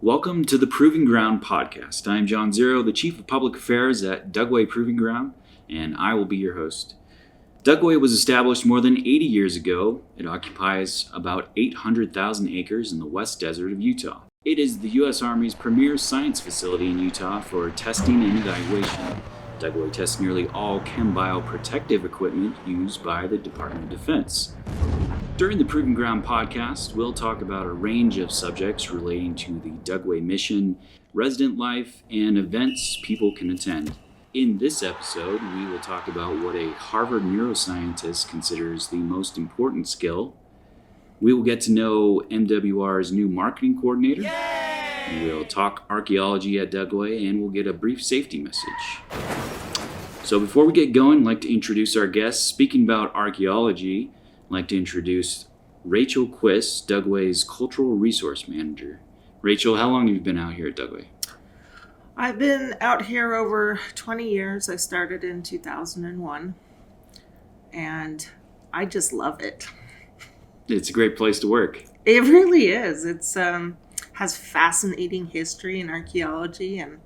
Welcome to the Proving Ground podcast. I'm John Zero, the Chief of Public Affairs at Dugway Proving Ground, and I will be your host. Dugway was established more than 80 years ago. It occupies about 800,000 acres in the West Desert of Utah. It is the U.S. Army's premier science facility in Utah for testing and evaluation. Dugway tests nearly all chem-bio protective equipment used by the Department of Defense. During the Proving Ground podcast, we'll talk about a range of subjects relating to the Dugway mission, resident life, and events people can attend. In this episode, we will talk about what a Harvard neuroscientist considers the most important skill. We will get to know MWR's new marketing coordinator. Yay! We'll talk archaeology at Dugway, and we'll get a brief safety message. So before we get going, I'd like to introduce our guests. Speaking about archaeology, I'd like to introduce Rachel Quist, Dugway's Cultural Resource Manager. Rachel, how long have you been out here at Dugway? I've been out here over 20 years. I started in 2001, and I just love it. It's a great place to work. It really is. It's has fascinating history and archaeology, and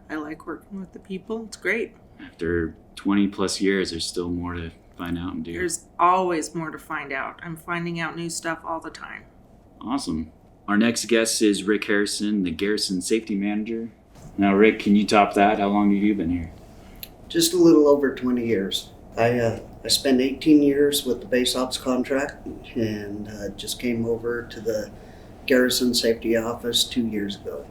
I like working with the people. It's great. After 20 plus years, there's still more to find out and do. There's always more to find out. I'm finding out new stuff all the time. Awesome. Our next guest is Rick Harrison, the Garrison Safety Manager. Now, Rick, can you top that? How long have you been here? Just a little over 20 years. I spent 18 years with the base ops contract and just came over to the Garrison Safety Office 2 years ago.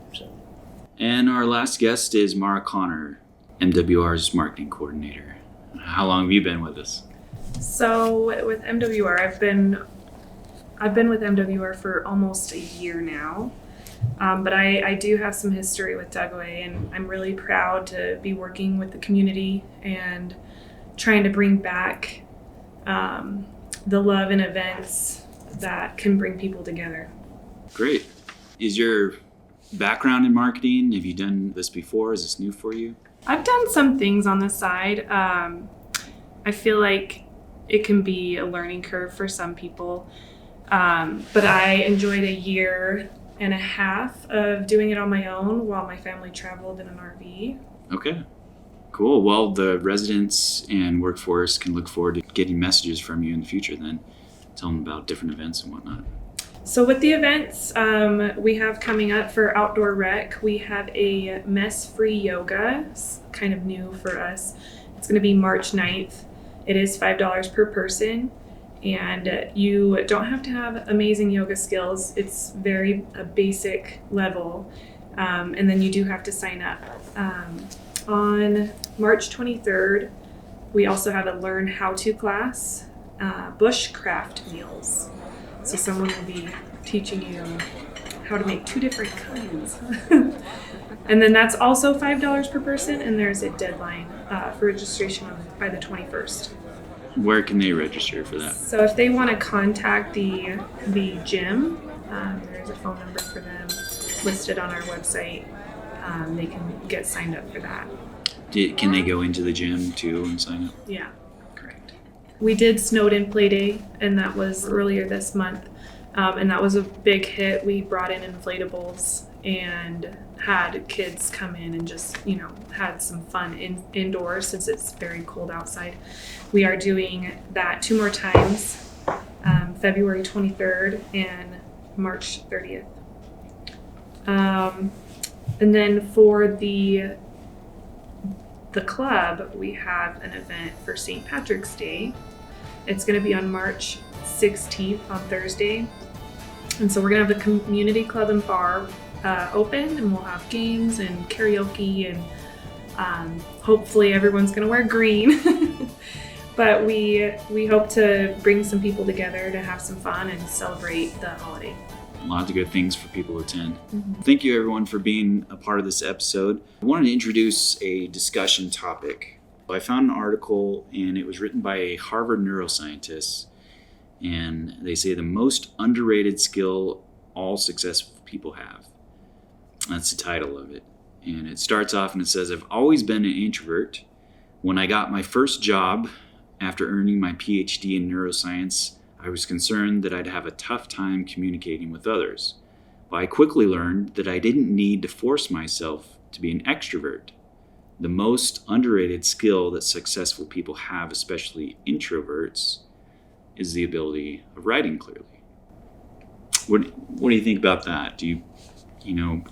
And our last guest is Mara Connor, MWR's marketing coordinator. How long have you been with us? So with MWR, I've been with MWR for almost a year now. But I do have some history with Dugway, and I'm really proud to be working with the community and trying to bring back the love and events that can bring people together. Great. Is your background in marketing, have you done this before? Is this new for you? I've done some things on the side. I feel like it can be a learning curve for some people, but I enjoyed a year and a half of doing it on my own while my family traveled in an RV. Okay, cool. Well, the residents and workforce can look forward to getting messages from you in the future then. Tell them about different events and whatnot. So with the events we have coming up for Outdoor Rec, we have a mess-free yoga. It's kind of new for us. It's going to be March 9th. It is $5 per person. And you don't have to have amazing yoga skills. It's very a basic level. And then you do have to sign up. On March 23rd, we also have a learn how-to class, bushcraft meals. So someone will be teaching you how to make 2 different kinds. And then that's also $5 per person, and there's a deadline for registration by the 21st. Where can they register for that? So if they want to contact the gym, there's a phone number for them listed on our website. They can get signed up for that. Can they go into the gym too and sign up? Yeah, correct. We did Snowden Play Day, and that was earlier this month. And that was a big hit. We brought in inflatables and had kids come in and just, had some fun indoors since it's very cold outside. We are doing that 2 more times, February 23rd and March 30th. And then for the club, we have an event for St. Patrick's Day. It's going to be on March 16th on Thursday. And so we're going to have the community club and bar open, and we'll have games and karaoke, and hopefully everyone's going to wear green. But we hope to bring some people together to have some fun and celebrate the holiday. Lots of good things for people to attend. Mm-hmm. Thank you everyone for being a part of this episode. I wanted to introduce a discussion topic. I found an article, and it was written by a Harvard neuroscientist, and they say the most underrated skill all successful people have. That's the title of it. And it starts off and it says, I've always been an introvert. When I got my first job after earning my PhD in neuroscience, I was concerned that I'd have a tough time communicating with others. But I quickly learned that I didn't need to force myself to be an extrovert. The most underrated skill that successful people have, especially introverts, is the ability of writing clearly. What do you think about that?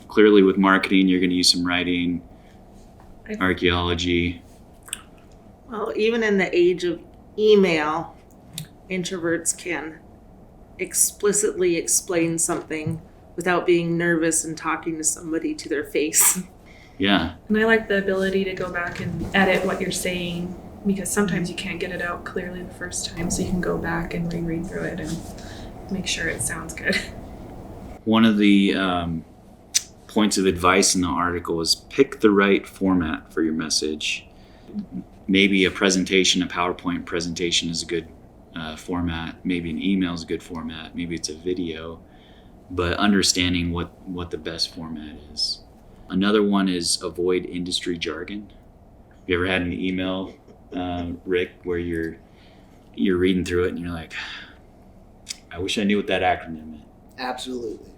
Clearly with marketing, you're going to use some writing, archaeology. Well, even in the age of email, introverts can explicitly explain something without being nervous and talking to somebody to their face. Yeah. And I like the ability to go back and edit what you're saying, because sometimes you can't get it out clearly the first time, so you can go back and reread through it and make sure it sounds good. One of the points of advice in the article is pick the right format for your message. Maybe a PowerPoint presentation is a good format. Maybe an email is a good format. Maybe it's a video. But understanding what the best format is. Another one is avoid industry jargon. Have you ever had an email, Rick, where you're reading through it and you're like, I wish I knew what that acronym meant. Absolutely.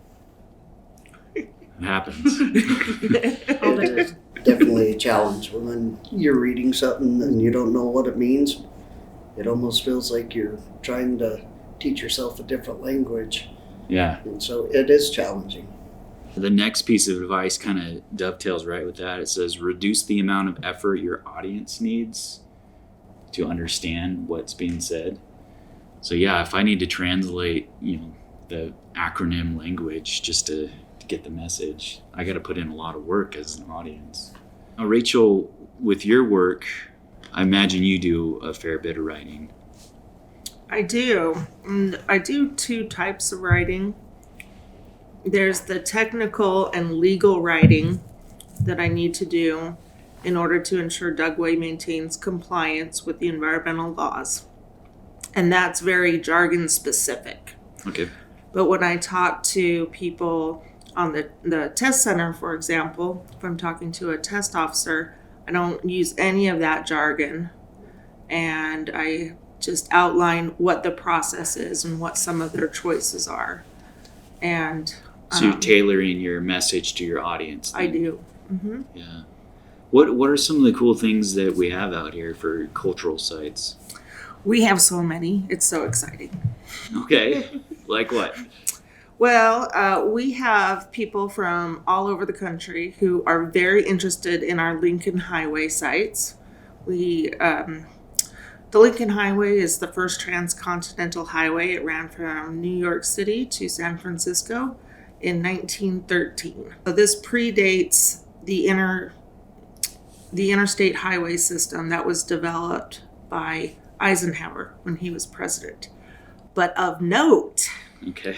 It happens. It is definitely a challenge when you're reading something and you don't know what it means. It almost feels like you're trying to teach yourself a different language. Yeah. And so it is challenging. The next piece of advice kind of dovetails right with that. It says reduce the amount of effort your audience needs to understand what's being said. So yeah, if I need to translate, the acronym language just to get the message, I got to put in a lot of work as an audience. Now, Rachel, with your work, I imagine you do a fair bit of writing. I do. And I do two types of writing. There's the technical and legal writing that I need to do in order to ensure Dugway maintains compliance with the environmental laws. And that's very jargon specific. Okay. But when I talk to people on the test center, for example, if I'm talking to a test officer, I don't use any of that jargon. And I just outline what the process is and what some of their choices are. And so you're tailoring your message to your audience then. I do. Mm-hmm. Yeah. What are some of the cool things that we have out here for cultural sites? We have so many. It's so exciting. Okay. Like what? Well, we have people from all over the country who are very interested in our Lincoln Highway sites. The Lincoln Highway is the first transcontinental highway. It ran from New York City to San Francisco in 1913. So this predates the interstate highway system that was developed by Eisenhower when he was president. But of note, Okay.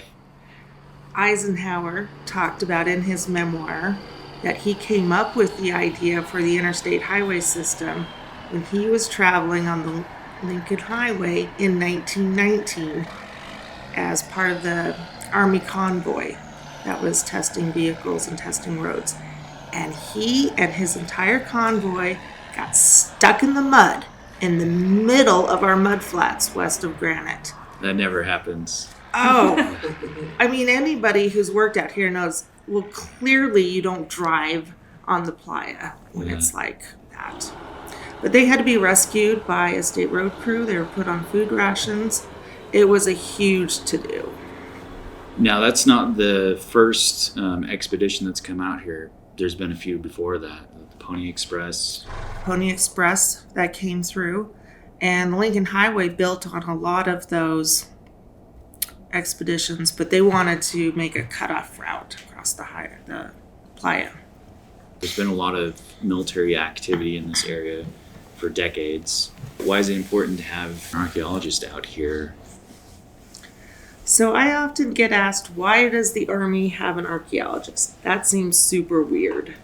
Eisenhower talked about in his memoir that he came up with the idea for the interstate highway system when he was traveling on the Lincoln Highway in 1919 as part of the Army convoy that was testing vehicles and testing roads. And he and his entire convoy got stuck in the mud in the middle of our mud flats west of Granite. That never happens. Oh, I mean, anybody who's worked out here knows, well, clearly you don't drive on the playa when it's like that. But they had to be rescued by a state road crew. They were put on food rations. It was a huge to-do. Now, that's not the first expedition that's come out here. There's been a few before that. The Pony Express. Pony Express that came through. And the Lincoln Highway built on a lot of those expeditions, but they wanted to make a cutoff route across the playa. There's been a lot of military activity in this area for decades. Why is it important to have an archaeologist out here? So I often get asked, why does the Army have an archaeologist? That seems super weird.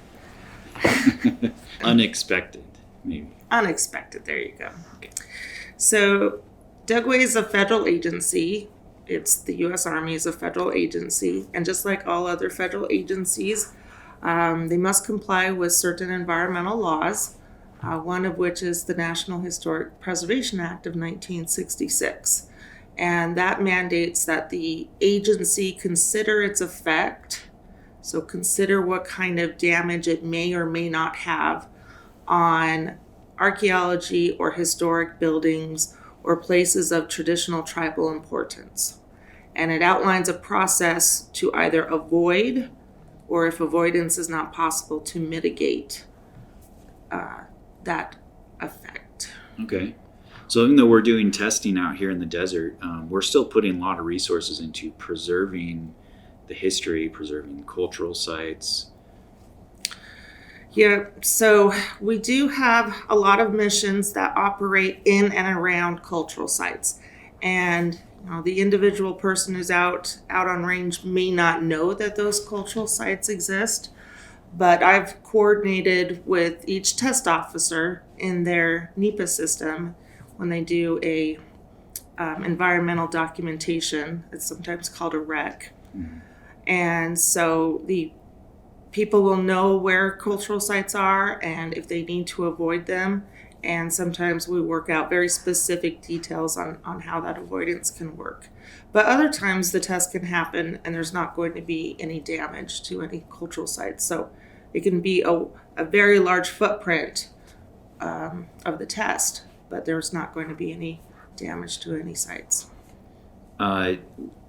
Unexpected, maybe. Unexpected, there you go. Okay. So Dugway is a federal agency. The U.S. Army is a federal agency. And just like all other federal agencies, they must comply with certain environmental laws, one of which is the National Historic Preservation Act of 1966. And that mandates that the agency consider its effect So consider what kind of damage it may or may not have on archaeology or historic buildings or places of traditional tribal importance. And it outlines a process to either avoid, or if avoidance is not possible, to mitigate that effect. Okay. So even though we're doing testing out here in the desert, we're still putting a lot of resources into preserving the history, preserving cultural sites. Yeah, so we do have a lot of missions that operate in and around cultural sites. And the individual person who's out on range may not know that those cultural sites exist, but I've coordinated with each test officer in their NEPA system when they do a environmental documentation. It's sometimes called a REC. Mm-hmm. And so the people will know where cultural sites are and if they need to avoid them. And sometimes we work out very specific details on how that avoidance can work. But other times the test can happen and there's not going to be any damage to any cultural sites. So it can be a very large footprint of the test, but there's not going to be any damage to any sites.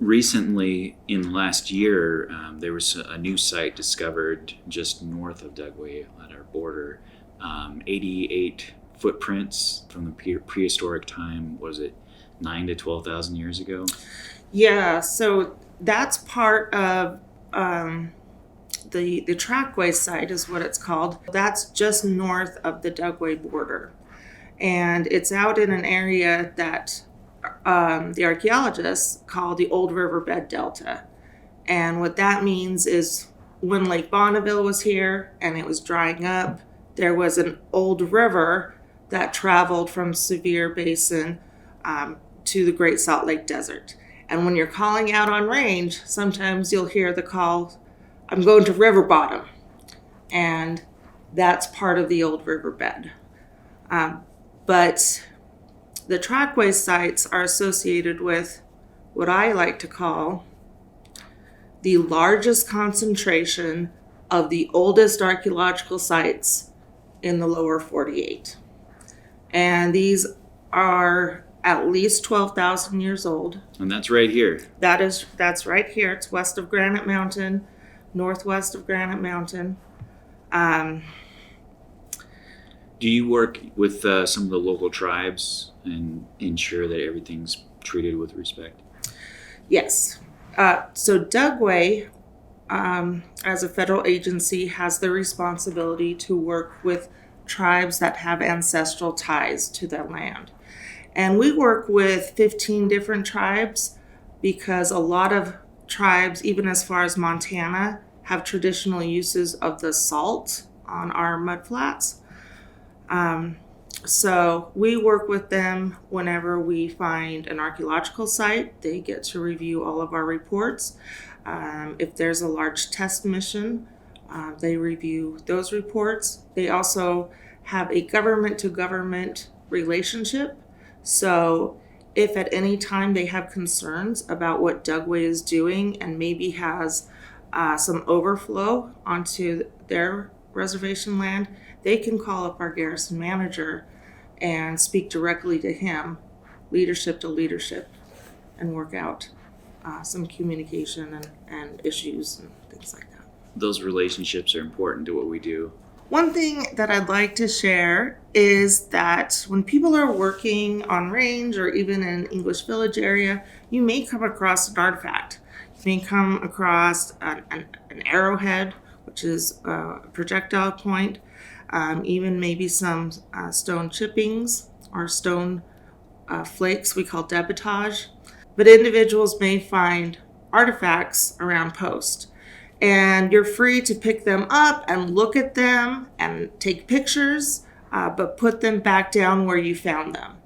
Recently, in the last year, there was a new site discovered just north of Dugway at our border. 88 footprints from the prehistoric time. Was it 9 to 12,000 years ago? Yeah, so that's part of the Trackway site is what it's called. That's just north of the Dugway border. And it's out in an area that the archaeologists call the Old Riverbed Delta. And what that means is when Lake Bonneville was here and it was drying up, there was an old river that traveled from Sevier Basin to the Great Salt Lake Desert. And when you're calling out on range, sometimes you'll hear the call, "I'm going to river bottom." And that's part of the old riverbed. But the Trackway sites are associated with what I like to call the largest concentration of the oldest archaeological sites in the lower 48. And these are at least 12,000 years old. And that's right here. That's right here. It's west of Granite Mountain, northwest of Granite Mountain. Do you work with some of the local tribes and ensure that everything's treated with respect? Yes. So Dugway, as a federal agency, has the responsibility to work with tribes that have ancestral ties to their land. And we work with 15 different tribes because a lot of tribes, even as far as Montana, have traditional uses of the salt on our mudflats. So we work with them whenever we find an archaeological site. They get to review all of our reports. If there's a large test mission, they review those reports. They also have a government-to-government relationship. So if at any time they have concerns about what Dugway is doing and maybe has some overflow onto their reservation land, they can call up our Garrison Manager and speak directly to him, leadership to leadership, and work out some communication and issues and things like that. Those relationships are important to what we do. One thing that I'd like to share is that when people are working on range or even in an English Village area, you may come across an artifact. You may come across an arrowhead, which is a projectile point, even maybe some stone chippings or stone flakes we call debitage. But individuals may find artifacts around post. And you're free to pick them up and look at them and take pictures, but put them back down where you found them.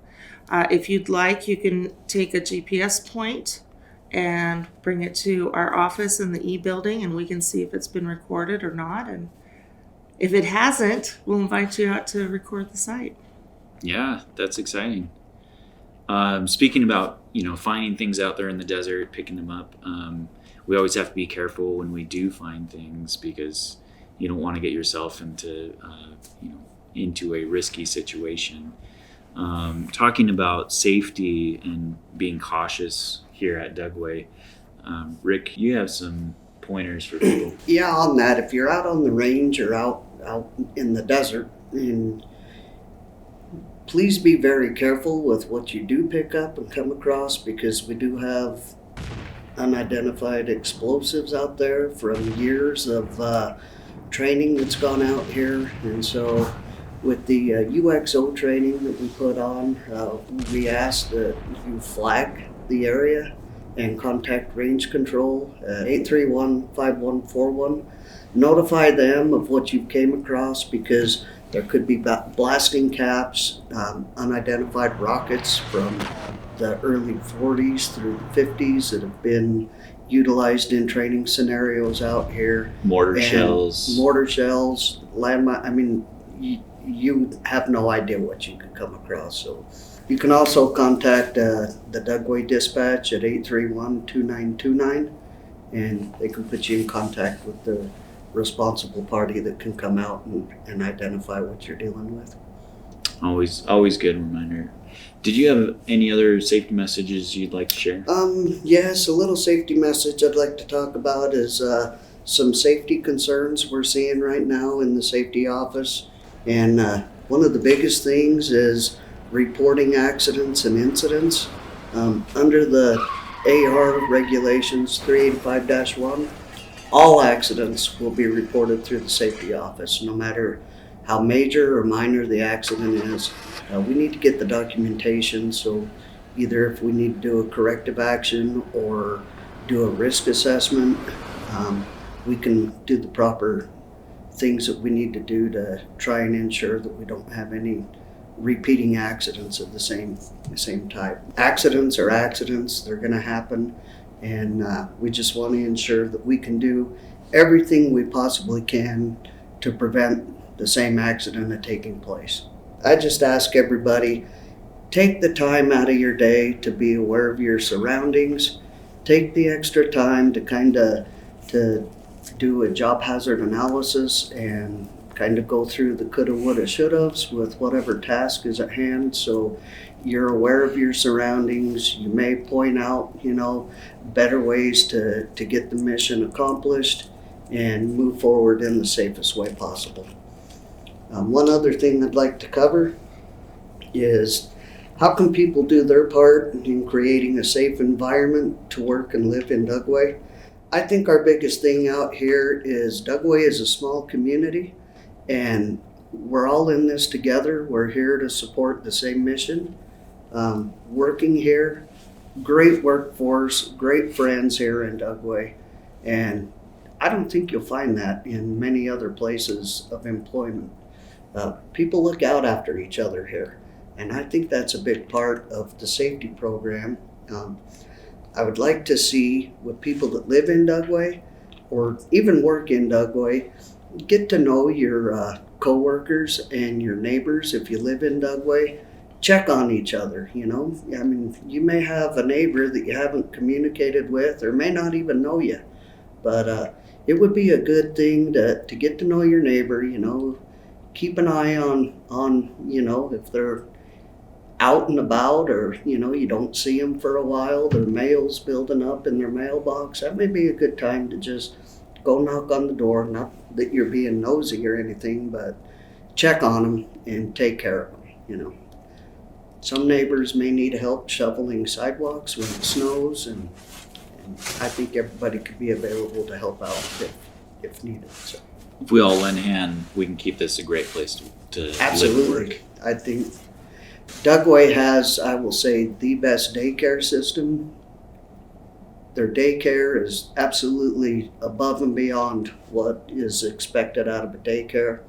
If you'd like, you can take a GPS point and bring it to our office in the E-building, and we can see if it's been recorded or not. And if it hasn't, we'll invite you out to record the site. Yeah, that's exciting. Speaking about, finding things out there in the desert, picking them up, we always have to be careful when we do find things, because you don't want to get yourself into into a risky situation. Talking about safety and being cautious here at Dugway, Rick, you have some pointers for people. Yeah, on that, if you're out on the range or out in the desert, and please be very careful with what you do pick up and come across, because we do have unidentified explosives out there from years of training that's gone out here. And so with the UXO training that we put on, we ask that you flag the area and contact range control at 831-5141. Notify them of what you came across, because there could be blasting caps, unidentified rockets from the early 40s through the 50s that have been utilized in training scenarios out here. Mortar shells, landmine. I mean, you have no idea what you could come across. So you can also contact the Dugway dispatch at 831-2929, and they can put you in contact with the responsible party that can come out and identify what you're dealing with. Always good reminder. Did you have any other safety messages you'd like to share? Yes, a little safety message I'd like to talk about is some safety concerns we're seeing right now in the safety office. And one of the biggest things is reporting accidents and incidents. Under the AR regulations 385-1, all accidents will be reported through the safety office, no matter how major or minor the accident is. We need to get the documentation, so either if we need to do a corrective action or do a risk assessment, we can do the proper things that we need to do to try and ensure that we don't have any repeating accidents of the same type. Accidents are accidents, they're going to happen, and we just want to ensure that we can do everything we possibly can to prevent the same accident taking place. I just ask everybody, take the time out of your day to be aware of your surroundings. Take the extra time to to do a job hazard analysis and kind of go through the coulda, woulda, shouldas with whatever task is at hand, so you're aware of your surroundings. You may point out, better ways to get the mission accomplished and move forward in the safest way possible. One other thing I'd like to cover is, how can people do their part in creating a safe environment to work and live in Dugway? I think our biggest thing out here is Dugway is a small community, and we're all in this together. We're here to support the same mission. Working here, great workforce, great friends here in Dugway, and I don't think you'll find that in many other places of employment. People look out after each other here, and I think that's a big part of the safety program. I would like to see, with people that live in Dugway or even work in Dugway, get to know your co-workers and your neighbors. If you live in Dugway, check on each other. I mean, you may have a neighbor that you haven't communicated with or may not even know you, but it would be a good thing to get to know your neighbor. Keep an eye on if they're out and about, or you don't see them for a while, their mail's building up in their mailbox. That may be a good time to just go knock on the door. Not that you're being nosy or anything, but check on them and take care of them. Some neighbors may need help shoveling sidewalks when it snows, and I think everybody could be available to help out if needed. So if we all lend a hand, we can keep this a great place to absolutely live and work. I think Dugway has, I will say, the best daycare system. Their daycare is absolutely above and beyond what is expected out of a daycare.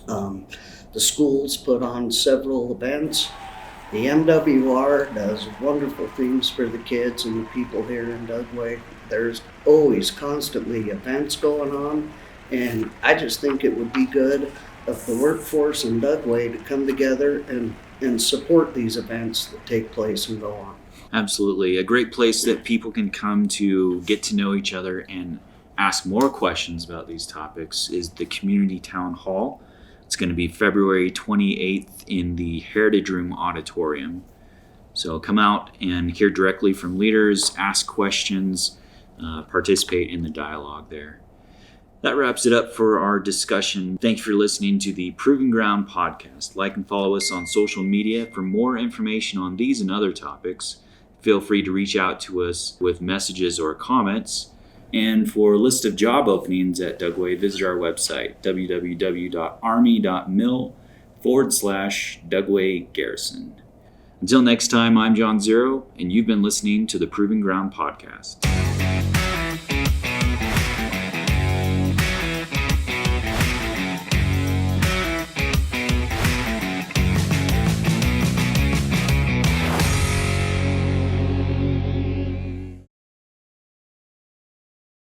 The schools put on several events. The MWR does wonderful things for the kids and the people here in Dugway. There's always constantly events going on, and I just think it would be good of the workforce in Dugway to come together and support these events that take place and go on. Absolutely. A great place that people can come to get to know each other and ask more questions about these topics is the Community Town Hall. It's going to be February 28th in the Heritage Room Auditorium. So come out and hear directly from leaders, ask questions, participate in the dialogue there. That wraps it up for our discussion. Thanks for listening to the Proving Ground podcast. Like and follow us on social media for more information on these and other topics. Feel free to reach out to us with messages or comments. And for a list of job openings at Dugway, visit our website, www.army.mil/Dugway Garrison. Until next time, I'm John Zero, and you've been listening to the Proving Ground podcast.